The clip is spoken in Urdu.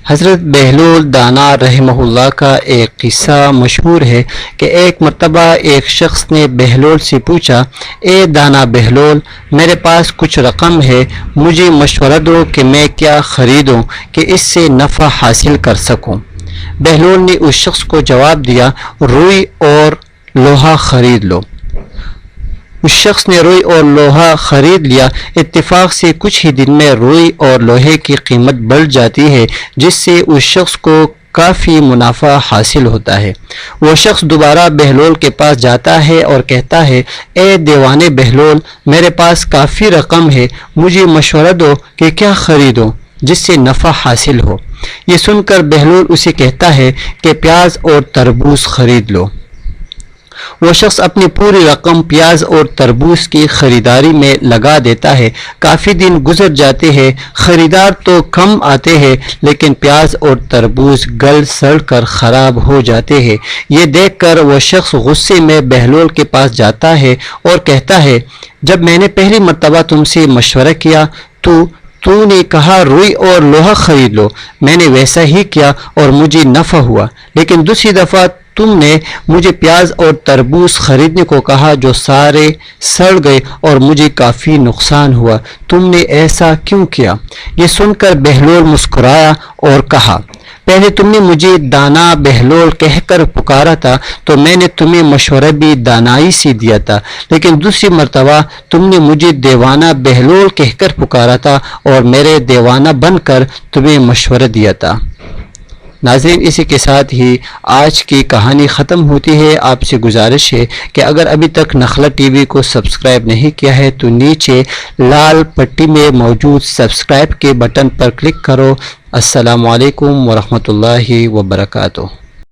حضرت بہلول دانا رحمہ اللہ کا ایک قصہ مشہور ہے کہ ایک مرتبہ ایک شخص نے بہلول سے پوچھا، اے دانا بہلول، میرے پاس کچھ رقم ہے، مجھے مشورہ دو کہ میں کیا خریدوں کہ اس سے نفع حاصل کر سکوں۔ بہلول نے اس شخص کو جواب دیا، روئی اور لوہا خرید لو۔ اس شخص نے روئی اور لوہا خرید لیا۔ اتفاق سے کچھ ہی دن میں روئی اور لوہے کی قیمت بڑھ جاتی ہے، جس سے اس شخص کو کافی منافع حاصل ہوتا ہے۔ وہ شخص دوبارہ بہلول کے پاس جاتا ہے اور کہتا ہے، اے دیوان بہلول، میرے پاس کافی رقم ہے، مجھے مشورہ دو کہ کیا خریدوں جس سے نفع حاصل ہو۔ یہ سن کر بہلول اسے کہتا ہے کہ پیاز اور تربوز خرید لو۔ وہ شخص اپنی پوری رقم پیاز اور تربوز کی خریداری میں لگا دیتا ہے۔ کافی دن گزر جاتے ہیں، خریدار تو کم آتے ہیں، لیکن پیاز اور تربوز گل سڑ کر خراب ہو جاتے ہیں۔ یہ دیکھ کر وہ شخص غصے میں بہلول کے پاس جاتا ہے اور کہتا ہے، جب میں نے پہلی مرتبہ تم سے مشورہ کیا تو نے کہا روئی اور لوہا خرید لو، میں نے ویسا ہی کیا اور مجھے نفع ہوا، لیکن دوسری دفعہ تم نے مجھے پیاز اور تربوز خریدنے کو کہا جو سارے سڑ گئے اور مجھے کافی نقصان ہوا، تم نے ایسا کیوں کیا؟ یہ سن کر بہلول مسکرایا اور کہا، پہلے تم نے مجھے دانا بہلول کہہ کر پکارا تھا تو میں نے تمہیں مشورہ بھی دانائی سے دیا تھا، لیکن دوسری مرتبہ تم نے مجھے دیوانہ بہلول کہہ کر پکارا تھا اور میرے دیوانہ بن کر تمہیں مشورہ دیا تھا۔ ناظرین، اسی کے ساتھ ہی آج کی کہانی ختم ہوتی ہے۔ آپ سے گزارش ہے کہ اگر ابھی تک نخلا ٹی وی کو سبسکرائب نہیں کیا ہے تو نیچے لال پٹی میں موجود سبسکرائب کے بٹن پر کلک کرو۔ السلام علیکم ورحمۃ اللہ وبرکاتہ۔